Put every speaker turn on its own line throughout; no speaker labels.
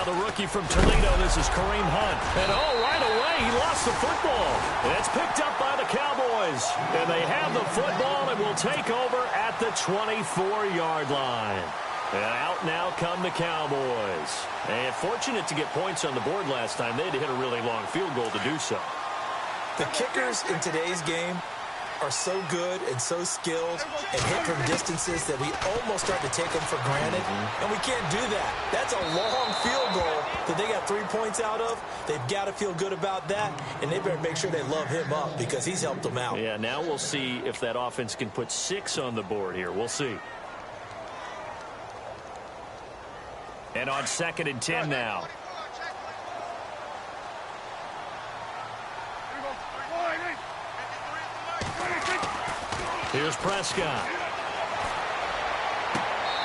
Now the rookie from Toledo, this is Kareem Hunt. And right away, he lost the football. And it's picked up by the Cowboys. And they have the football and will take over at the 24-yard line. And out now come the Cowboys. And fortunate to get points on the board last time. They had to hit a really long field goal to do so.
The kickers in today's game are so good and so skilled and hit from distances that we almost start to take them for granted, and we can't do that. That's a long field goal that they got 3 points out of. They've got to feel good about that, and they better make sure they love him up because he's helped them out.
Yeah, now we'll see if that offense can put 6 on the board here. We'll see. And on 2nd and 10 now. Here's Prescott.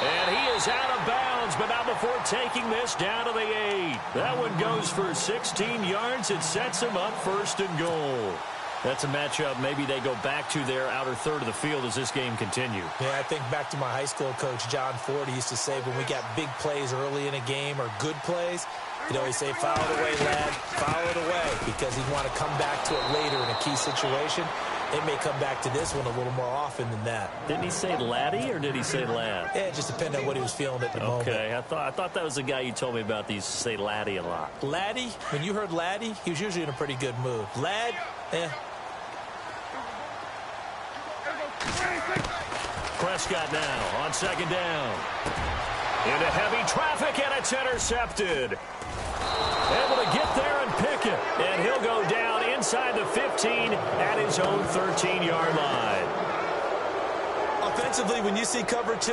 And he is out of bounds, but not before taking this down to the 8. That one goes for 16 yards. It sets him up 1st and goal. That's a matchup maybe they go back to their outer third of the field as this game continues.
Yeah, I think back to my high school coach, John Ford. He used to say when we got big plays early in a game or good plays, he'd always say, foul it away, lad, foul it away, because he'd want to come back to it later in a key situation. They may come back to this one a little more often than that.
Didn't he say laddie or did he say lad?
Yeah, it just depended on what he was feeling at the moment.
Okay, I thought that was the guy you told me about that used to say laddie a lot.
Laddie? When you heard laddie, he was usually in a pretty good mood. Lad?
Prescott now on 2nd down. Into heavy traffic, and it's intercepted. Able to get there and pick it. And he'll go down inside the 15 at his own 13-yard line.
Offensively, when you see cover 2,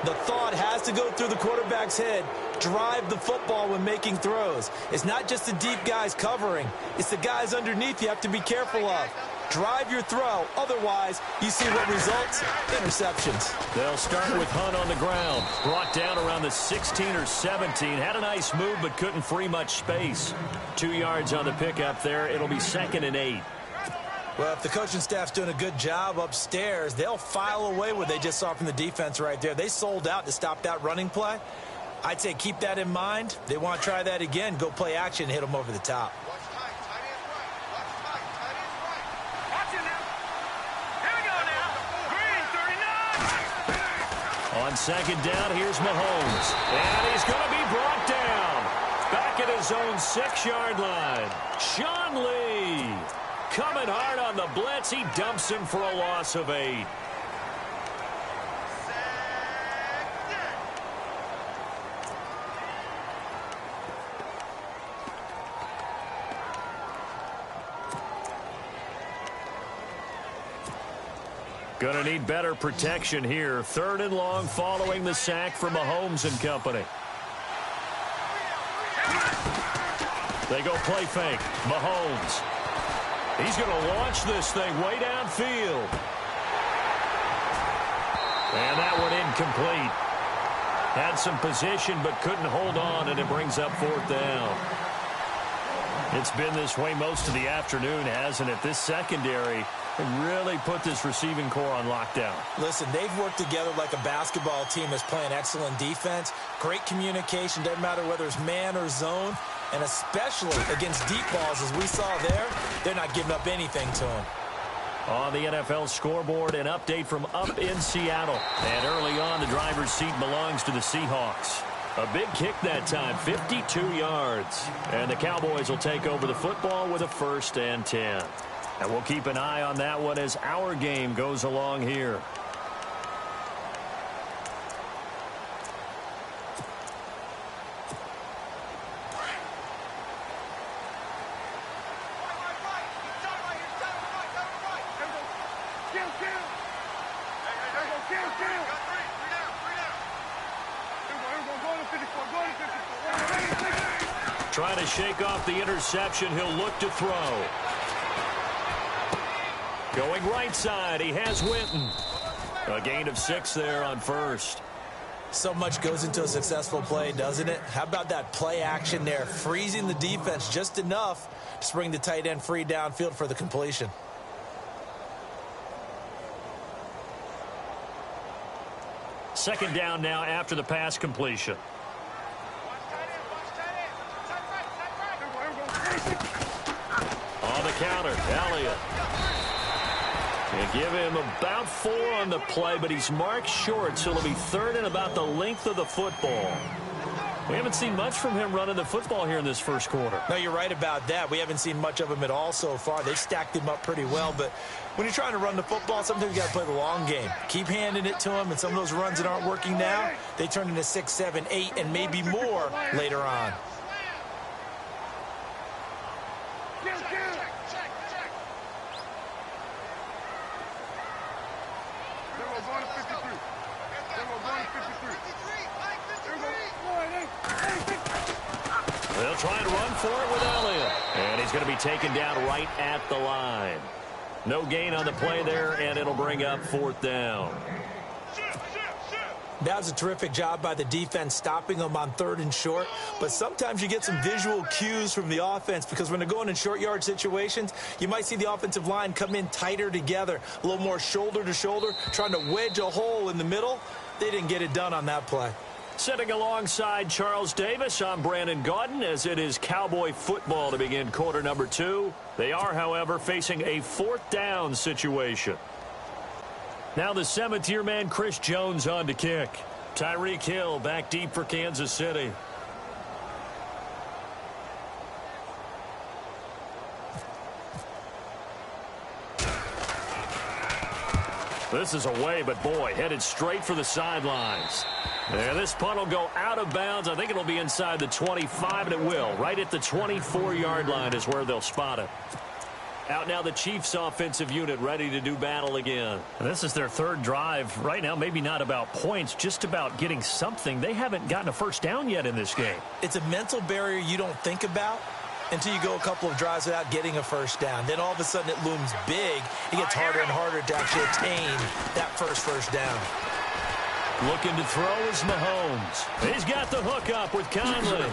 the thought has to go through the quarterback's head. Drive the football when making throws. It's not just the deep guys covering. It's the guys underneath you have to be careful of. Drive your throw. Otherwise, you see what results? Interceptions.
They'll start with Hunt on the ground. Brought down around the 16 or 17. Had a nice move, but couldn't free much space. 2 yards on the pickup there. It'll be 2nd and 8.
Well, if the coaching staff's doing a good job upstairs, they'll file away what they just saw from the defense right there. They sold out to stop that running play. I'd say keep that in mind. They want to try that again. Go play action and hit them over the top.
On 2nd down, here's Mahomes. And he's going to be brought down. Back at his own 6-yard line. Sean Lee coming hard on the blitz. He dumps him for a loss of 8. Going to need better protection here. 3rd and long following the sack from Mahomes and company. They go play fake. Mahomes. He's going to launch this thing way downfield. And that one incomplete. Had some position but couldn't hold on, and it brings up 4th down. It's been this way most of the afternoon, hasn't it? This secondary really put this receiving core on lockdown.
Listen, they've worked together like a basketball team that's playing excellent defense. Great communication, doesn't matter whether it's man or zone. And especially against deep balls, as we saw there, they're not giving up anything to them.
On the NFL scoreboard, an update from up in Seattle. And early on, the driver's seat belongs to the Seahawks. A big kick that time, 52 yards. And the Cowboys will take over the football with a 1st and 10. And we'll keep an eye on that one as our game goes along here. Trying to shake off the interception. He'll look to throw. Going right side, he has Winton. A gain of 6 there on 1st.
So much goes into a successful play, doesn't it? How about that play action there? Freezing the defense just enough to bring the tight end free downfield for the completion.
Second down now after the pass completion. They give him about 4 on the play, but he's marked short, so it'll be 3rd and about the length of the football. We haven't seen much from him running the football here in this first quarter.
No, you're right about that. We haven't seen much of him at all so far. They've stacked him up pretty well, but when you're trying to run the football, sometimes you got to play the long game. Keep handing it to him, and some of those runs that aren't working now, they turn into 6, 7, 8, and maybe more later on.
They'll try and run for it with Elliott. And he's going to be taken down right at the line. No gain on the play there, and it'll bring up 4th down.
That was a terrific job by the defense stopping them on 3rd and short. But sometimes you get some visual cues from the offense because when they're going in short yard situations, you might see the offensive line come in tighter together, a little more shoulder to shoulder, trying to wedge a hole in the middle. They didn't get it done on that play.
Sitting alongside Charles Davis, I'm Brandon Gaudin as it is Cowboy football to begin quarter number 2. They are, however, facing a 4th down situation. Now the 7th-year man Chris Jones on to kick. Tyreek Hill back deep for Kansas City. This is away, but boy, headed straight for the sidelines. And this punt will go out of bounds. I think it'll be inside the 25, and it will. Right at the 24-yard line is where they'll spot it. Out now the Chiefs offensive unit ready to do battle again. And this is their 3rd drive. Right now, maybe not about points, just about getting something. They haven't gotten a first down yet in this game.
It's a mental barrier you don't think about until you go a couple of drives without getting a first down. Then all of a sudden it looms big. It gets harder and harder to actually attain that first down.
Looking to throw is Mahomes. He's got the hook up with Conley.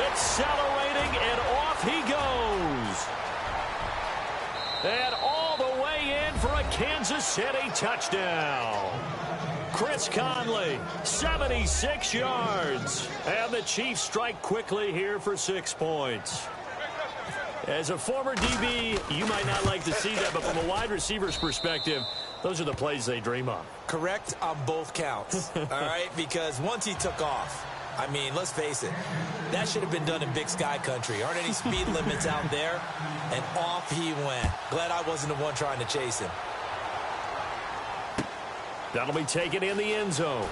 Accelerating, and off he goes. And all the way in for a Kansas City touchdown. Chris Conley, 76 yards. And the Chiefs strike quickly here for 6 points. As a former DB, you might not like to see that, but from a wide receiver's perspective, those are the plays they dream of.
Correct on both counts, all right? Because once he took off, I mean, let's face it, that should have been done in Big Sky Country. Aren't any speed limits out there? And off he went. Glad I wasn't the one trying to chase him.
That'll be taken in the end zone.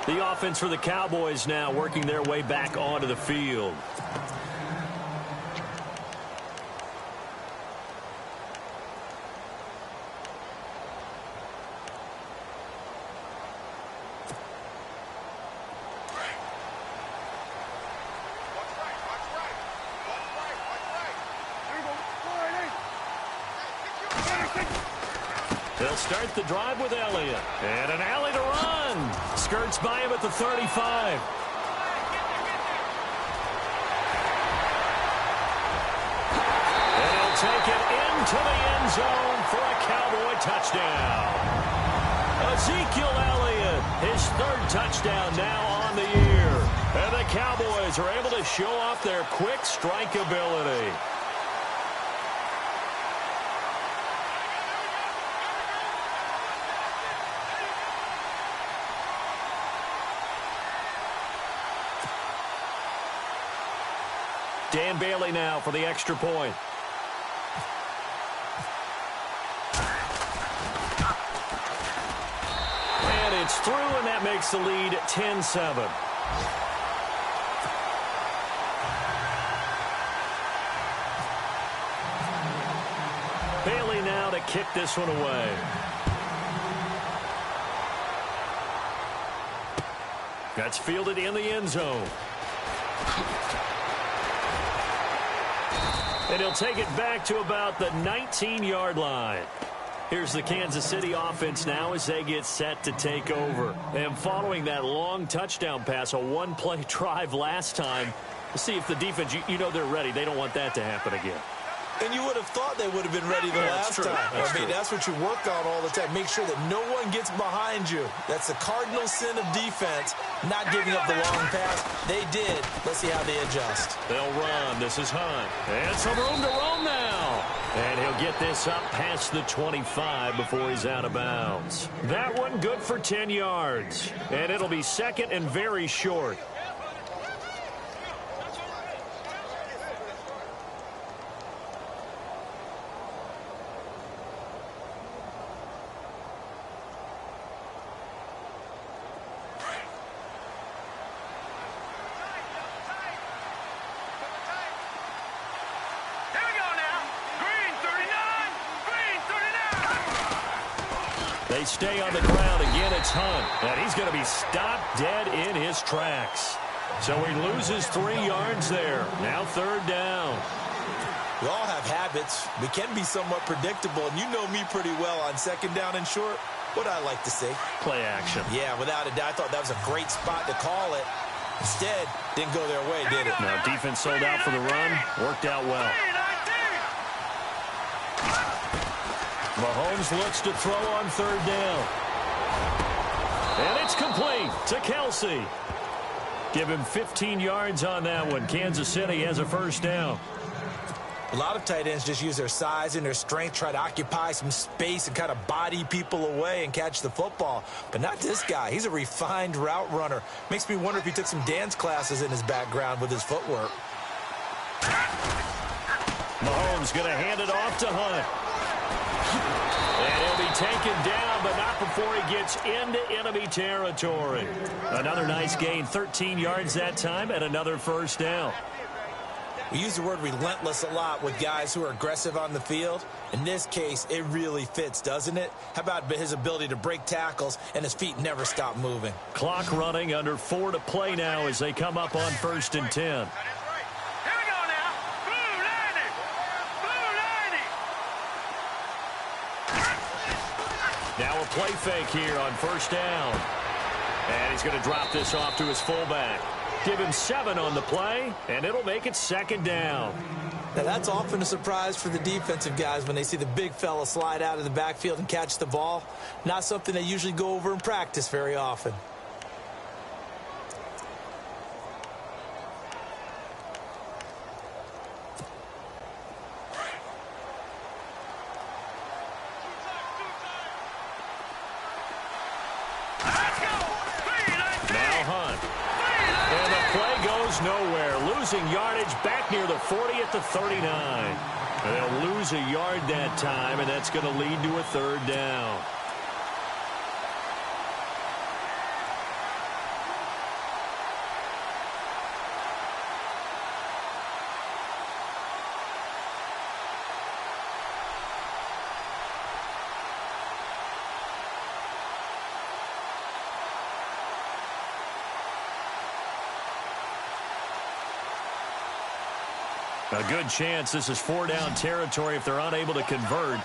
The offense for the Cowboys now working their way back onto the field. They'll start the drive with Elliott. And an alley to run. Skirts by him at the 35. And he'll take it into the end zone for a Cowboy touchdown. Ezekiel Elliott, his 3rd touchdown now on the year. And the Cowboys are able to show off their quick strike ability. Dan Bailey now for the extra point. And it's through, and that makes the lead 10-7. Bailey now to kick this one away. That's fielded in the end zone. And he'll take it back to about the 19-yard line. Here's the Kansas City offense now as they get set to take over. And following that long touchdown pass, a one-play drive last time, let's see if the defense, you know they're ready. They don't want that to happen again.
And you would have thought they would have been ready the last time. That's what you work on all the time. Make sure that no one gets behind you. That's the cardinal sin of defense, not giving up the long pass. They did. Let's see how they adjust.
They'll run. This is Hunt. And some room to roam now. And he'll get this up past the 25 before he's out of bounds. That one good for 10 yards. And it'll be second and very short. They stay on the ground. Again, it's Hunt. And he's going to be stopped dead in his tracks. So he loses 3 yards there. Now third down.
We all have habits. We can be somewhat predictable. And you know me pretty well on second down and short. What I like to see.
Play action.
Yeah, without a doubt. I thought that was a great spot to call it. Instead, didn't go their way, did it?
Now defense sold out for the run. Worked out well. Mahomes looks to throw on third down. And it's complete to Kelsey. Give him 15 yards on that one. Kansas City has a first down.
A lot of tight ends just use their size and their strength, try to occupy some space and kind of body people away and catch the football. But not this guy. He's a refined route runner. Makes me wonder if he took some dance classes in his background with his footwork.
Mahomes going to hand it off to Hunt. And he'll be taken down, but not before he gets into enemy territory. Another nice gain, 13 yards that time, and another first down.
We use the word relentless a lot with guys who are aggressive on the field. In this case, it really fits, doesn't it? How about his ability to break tackles and his feet never stop moving?
Clock running, under 4 to play now as they come up on 1st and 10. Now a play fake here on first down. And he's going to drop this off to his fullback. Give him 7 on the play, and it'll make it second down.
Now, that's often a surprise for the defensive guys when they see the big fella slide out of the backfield and catch the ball. Not something they usually go over in practice very often.
Nowhere, losing yardage back near the 40 at the 39. And they'll lose a yard that time, and that's going to lead to a third down. A good chance this is 4-down territory if they're unable to convert.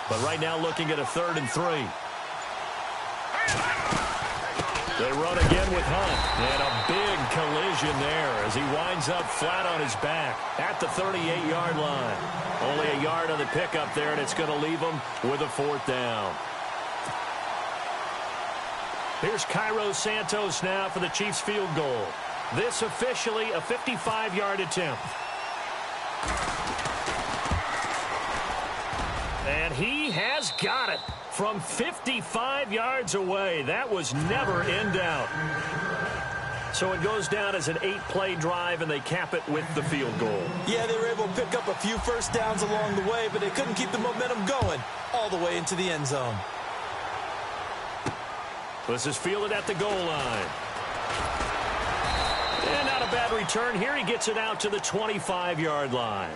But right now looking at a 3rd and 3. They run again with Hunt. And a big collision there as he winds up flat on his back at the 38-yard line. Only a yard on the pickup there, and it's going to leave him with a 4th down. Here's Cairo Santos now for the Chiefs field goal. This officially a 55-yard attempt. And he has got it from 55 yards away. That was never in doubt. So it goes down as an 8-play drive, and they cap it with the field goal.
Yeah, they were able to pick up a few first downs along the way, but they couldn't keep the momentum going all the way into the end zone.
This is fielded at the goal line. And not a bad return here. He gets it out to the 25-yard line.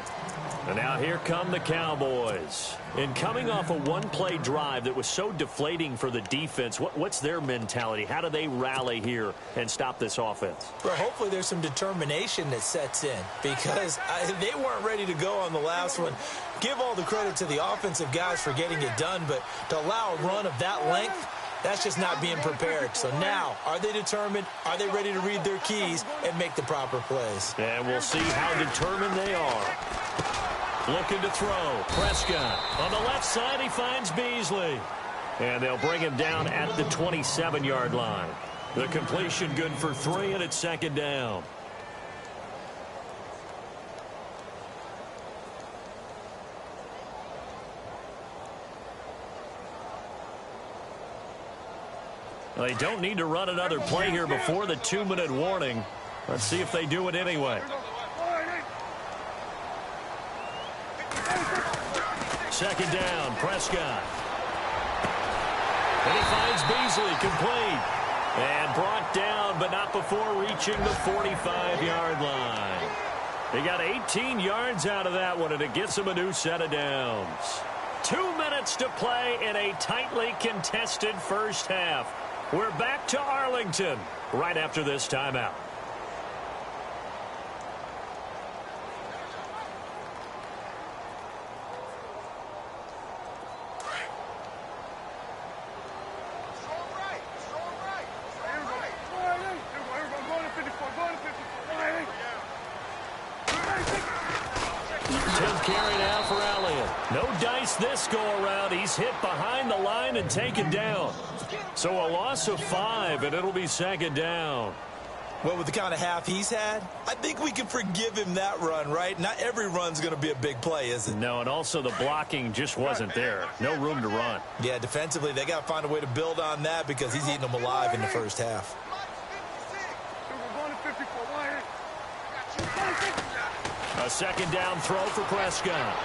And now here come the Cowboys. And coming off a one-play drive that was so deflating for the defense, what's their mentality? How do they rally here and stop this offense?
Well, hopefully there's some determination that sets in because they weren't ready to go on the last one. Give all the credit to the offensive guys for getting it done, but to allow a run of that length, that's just not being prepared. So now, are they determined? Are they ready to read their keys and make the proper plays?
And we'll see how determined they are. Looking to throw. Prescott. On the left side, he finds Beasley. And they'll bring him down at the 27-yard line. The completion good for 3, and it's second down. Well, they don't need to run another play here before the 2-minute warning. Let's see if they do it anyway. Second down, Prescott. And he finds Beasley, complete. And brought down, but not before reaching the 45-yard line. They got 18 yards out of that one, and it gets them a new set of downs. 2 minutes to play in a tightly contested first half. We're back to Arlington right after this timeout. This go-around, he's hit behind the line and taken down. So a loss of 5, and it'll be second down.
Well, with the kind of half he's had, I think we can forgive him that run, right? Not every run's going to be a big play, is it?
No, and also the blocking just wasn't there. No room to run.
Yeah, defensively, they got to find a way to build on that because he's eating them alive in the first half.
A second down throw for Prescott.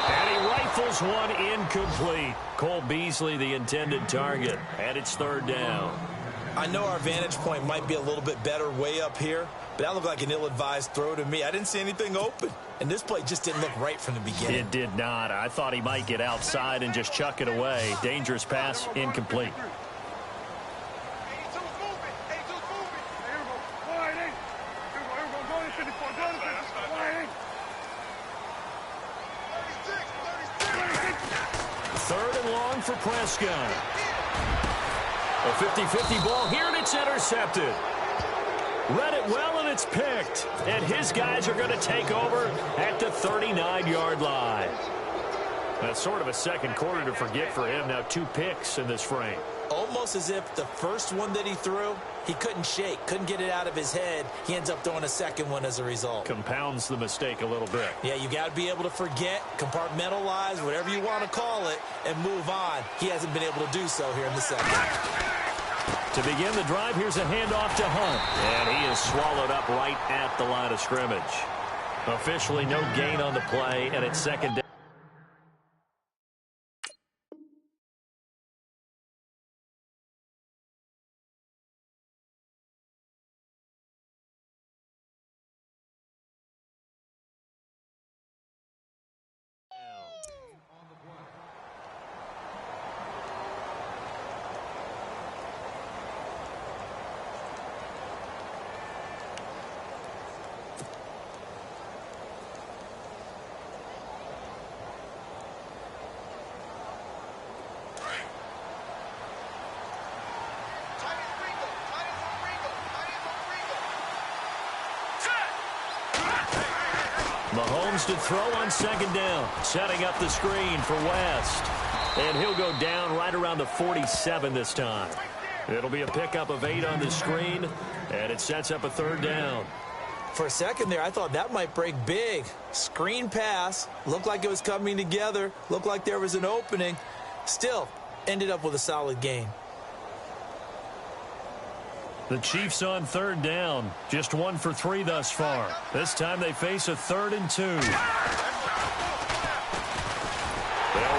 And he rifles one incomplete. Cole Beasley, the intended target. And it's third down.
I know our vantage point might be a little bit better way up here, but that looked like an ill-advised throw to me. I didn't see anything open. And this play just didn't look right from the beginning.
It did not. I thought he might get outside and just chuck it away. Dangerous pass, incomplete. Third and long for Prescott. A 50-50 ball here, and it's intercepted. Read it well, and it's picked. And his guys are going to take over at the 39-yard line. That's sort of a second quarter to forget for him. Now 2 picks in this frame.
Almost as if the first one that he threw, he couldn't shake, couldn't get it out of his head. He ends up throwing a second one as a result.
Compounds the mistake a little bit.
Yeah, you got to be able to forget, compartmentalize, whatever you want to call it, and move on. He hasn't been able to do so here in the second.
To begin the drive, here's a handoff to Hunt. And he is swallowed up right at the line of scrimmage. Officially no gain on the play, and it's second down. Mahomes to throw on second down, setting up the screen for West. And he'll go down right around the 47 this time. It'll be a pickup of 8 on the screen, and it sets up a third down.
For a second there, I thought that might break big. Screen pass, looked like it was coming together, looked like there was an opening. Still, ended up with a solid gain.
The Chiefs on third down. Just 1 for 3 thus far. This time they face a 3rd and 2. They'll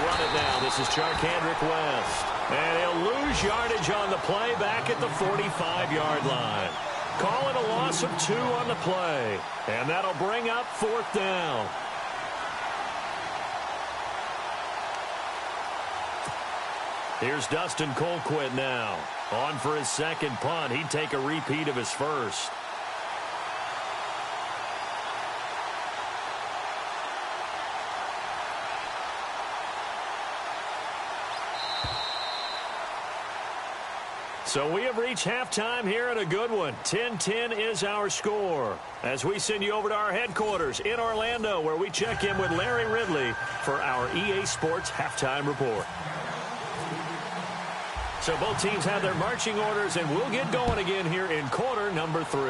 run it now. This is Charkandrick West. And he'll lose yardage on the play back at the 45-yard line. Call it a loss of 2 on the play. And that'll bring up 4th down. Here's Dustin Colquitt now. On for his second punt. He'd take a repeat of his first. So we have reached halftime here and a good one. 10-10 is our score. As we send you over to our headquarters in Orlando, where we check in with Larry Ridley for our EA Sports Halftime Report. So both teams have their marching orders, and we'll get going again here in quarter number 3.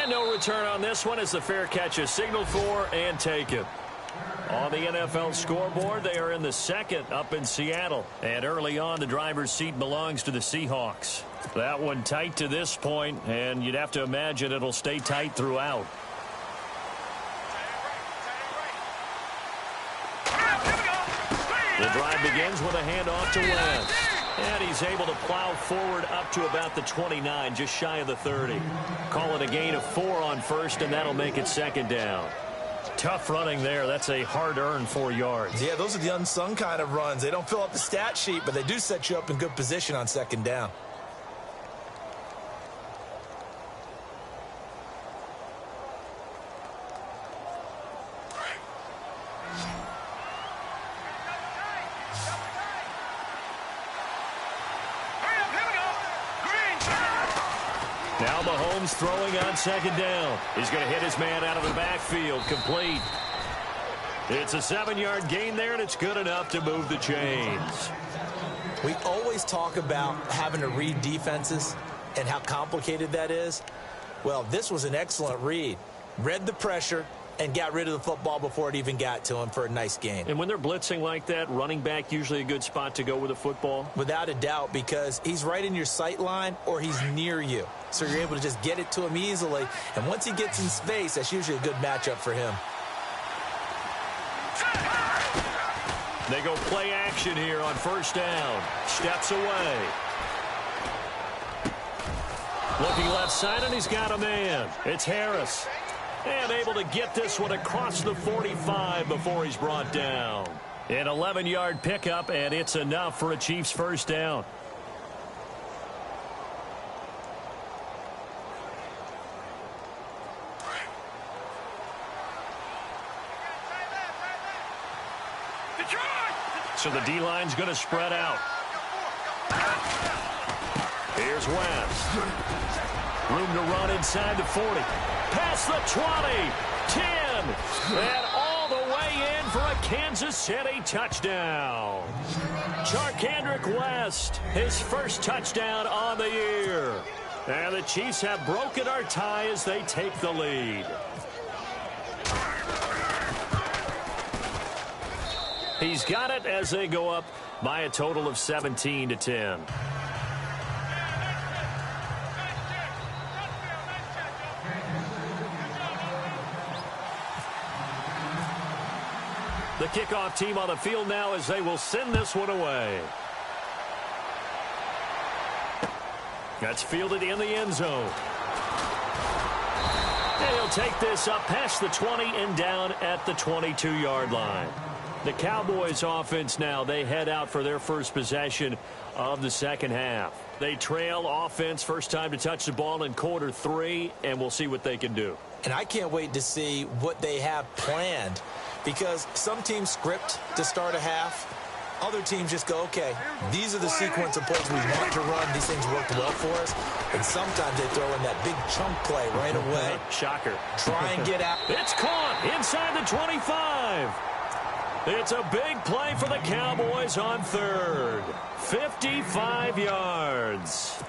And no return on this one as the fair catch is signaled for and taken. On the NFL scoreboard, they are in the second up in Seattle. And early on, the driver's seat belongs to the Seahawks. That one tight to this point, and you'd have to imagine it'll stay tight throughout. The drive begins with a handoff to Wentz. And he's able to plow forward up to about the 29, just shy of the 30. Call it a gain of 4 on first, and that'll make it second down. Tough running there. That's a hard-earned 4 yards.
Yeah, those are the unsung kind of runs. They don't fill up the stat sheet, but they do set you up in good position on second down.
Now Mahomes throwing on second down. He's going to hit his man out of the backfield. Complete. It's a 7-yard gain there, and it's good enough to move the chains.
We always talk about having to read defenses and how complicated that is. Well, this was an excellent read. Read the pressure and got rid of the football before it even got to him for a nice gain.
And when they're blitzing like that, running back usually a good spot to go with the football?
Without a doubt, because he's right in your sight line or he's near you. So you're able to just get it to him easily. And once he gets in space, that's usually a good matchup for him.
They go play action here on first down. Steps away. Looking left side, and he's got a man. It's Harris. And able to get this one across the 45 before he's brought down. An 11-yard pickup, and it's enough for a Chiefs first down. So the D-line's going to spread out. Here's Wentz. Room to run inside the 40. Past the 20. 10. And all the way in for a Kansas City touchdown. Charkandrick West, his first touchdown on the year. And the Chiefs have broken our tie as they take the lead. He's got it as they go up by a total of 17-10. The kickoff team on the field now as they will send this one away. That's fielded in the end zone. And he'll take this up past the 20 and down at the 22-yard line. The Cowboys offense now, they head out for their first possession of the second half. They trail offense first time to touch the ball in quarter 3, and we'll see what they can do.
And I can't wait to see what they have planned, because some teams script to start a half. Other teams just go, okay, these are the sequence of plays we want to run. These things worked well for us. And sometimes they throw in that big chunk play right away.
Shocker.
Try and get out.
It's caught inside the 25. It's a big play for the Cowboys on third. 55 yards.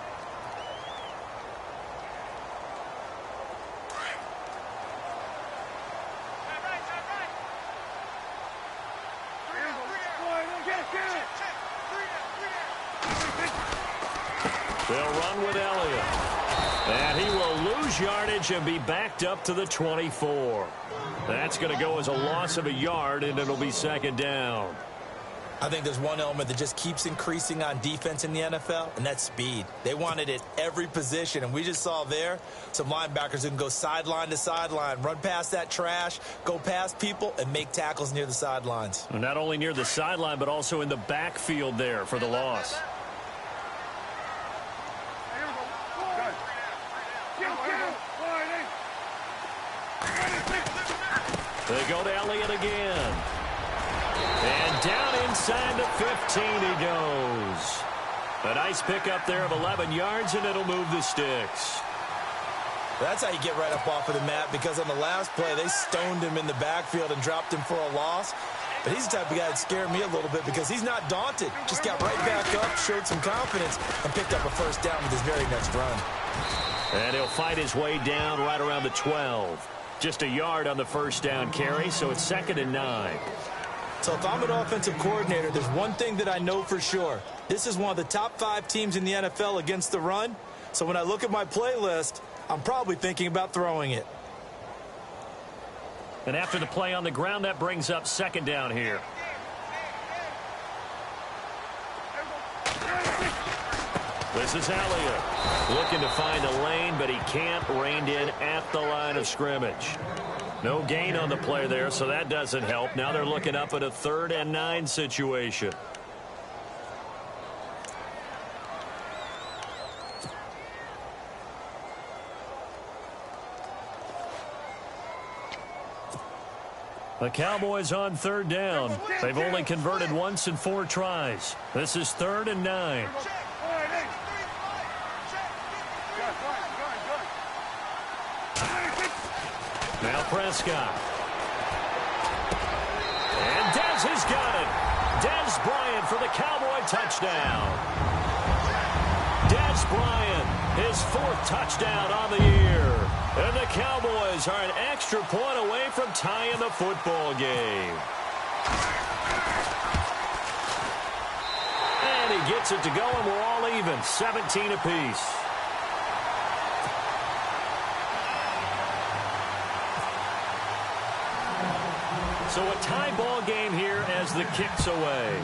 They'll run with Elliott. And he will lose yardage and be backed up to the 24. That's going to go as a loss of a yard, and it'll be second down.
I think there's one element that just keeps increasing on defense in the NFL, and that's speed. They want it at every position, and we just saw there some linebackers who can go sideline to sideline, run past that trash, go past people, and make tackles near the sidelines.
Not only near the sideline, but also in the backfield there for the loss. They go to Elliott again. And down inside the 15 he goes. A nice pickup there of 11 yards, and it'll move the sticks.
That's how you get right up off of the mat, because on the last play, they stoned him in the backfield and dropped him for a loss. But he's the type of guy that scared me a little bit because he's not daunted. Just got right back up, showed some confidence, and picked up a first down with his very next run.
And he'll fight his way down right around the 12. Just a yard on the first down carry, so it's 2nd and 9.
So if I'm an offensive coordinator, there's one thing that I know for sure. This is one of the top 5 teams in the NFL against the run. So when I look at my playlist, I'm probably thinking about throwing it.
And after the play on the ground, that brings up 2nd down here. This is Elliott looking to find a lane, but he can't. Reined in at the line of scrimmage. No gain on the play there, so that doesn't help. Now they're looking up at a 3rd and 9 situation. The Cowboys on 3rd down. They've only converted once in 4 tries. This is 3rd and 9. Now Prescott. And Dez has got it. Dez Bryant for the Cowboy touchdown. Dez Bryant, his 4th touchdown on the year. And the Cowboys are an extra point away from tying the football game. And he gets it to go, and we're all even, 17 apiece. So a tie ball game here as the kick's away.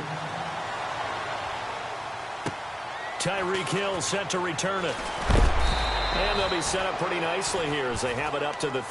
Tyreek Hill set to return it. And they'll be set up pretty nicely here as they have it up to the